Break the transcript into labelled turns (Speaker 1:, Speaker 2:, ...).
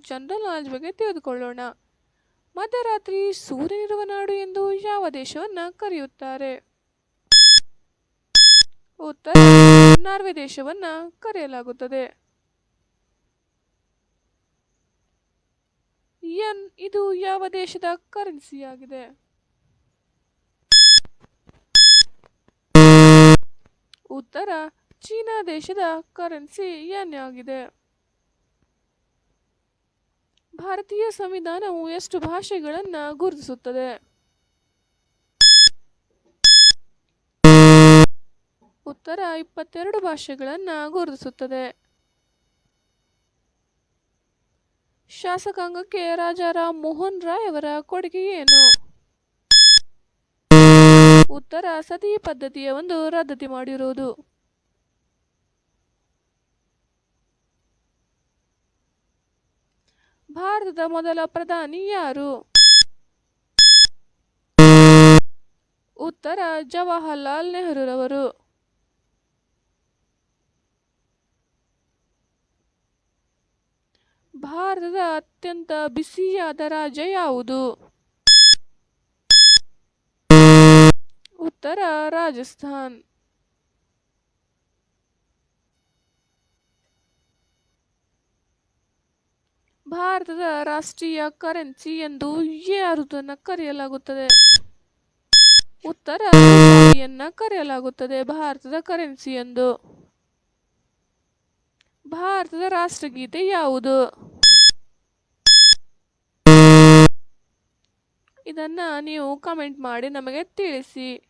Speaker 1: General knowledge ಬಗ್ಗೆ ತಿಳಿದುಕೊಳ್ಳೋಣ. ಮಧ್ಯರಾತ್ರಿ ಸೂರ್ಯನಿರುವ ನಾಡು ಎಂದು ಯಾವ ದೇಶವನ್ನ ಕರೆಯುತ್ತಾರೆ? ಉತ್ತರ ನಾರ್ವೆ ದೇಶವನ್ನ ಕರೆಯಲಾಗುತ್ತದೆ. ಯೆನ್ ಇದು ಯಾವ ದೇಶದ ಕರೆನ್ಸಿಯಾಗಿದೆ? ಉತ್ತರ ಚೀನಾ ದೇಶದ ಕರೆನ್ಸಿ ಯೆನ್ ಆಗಿದೆ. ಭಾರತೀಯ ಸಂವಿಧಾನವು ಎಷ್ಟು ಭಾಷೆಗಳನ್ನು ಗುರುತಿಸುತ್ತದೆ? ಉತ್ತರ 22 ಭಾಷೆಗಳನ್ನು ಗುರುತಿಸುತ್ತದೆ. ಶಾಸಕಾಂಗಕ್ಕೆ ರಾಜಾ ರಾಮ್ ಮೋಹನ್ ರಾಯ್ ಅವರ ಕೊಡುಗೆ ಏನು? ಉತ್ತರ ಸತಿ ಪದ್ಧತಿಯ ಒಂದು ರದ್ದತಿ ಮಾಡಿರುವುದು. ಭಾರತದ ಮೊದಲ ಪ್ರಧಾನಿ ಯಾರು? ಉತ್ತರ ಜವಾಹರ್ಲಾಲ್ ನೆಹರೂರವರು. ಭಾರತದ ಅತ್ಯಂತ ಬಿಸಿಯಾದ ರಾಜ್ಯ ಯಾವುದು? ಉತ್ತರ ರಾಜಸ್ಥಾನ್. ಭಾರತದ ರಾಷ್ಟ್ರೀಯ ಕರೆನ್ಸಿ ಎಂದು ಯಾರುದನ್ನು ಕರೆಯಲಾಗುತ್ತದೆ? ಉತ್ತರ ರೂಪಾಯಿಯನ್ನ ಕರೆಯಲಾಗುತ್ತದೆ ಭಾರತದ ಕರೆನ್ಸಿ ಎಂದು. ಭಾರತದ ರಾಷ್ಟ್ರಗೀತೆ ಯಾವುದು? ಇದನ್ನ ನೀವು ಕಮೆಂಟ್ ಮಾಡಿ ನಮಗೆ ತಿಳಿಸಿ.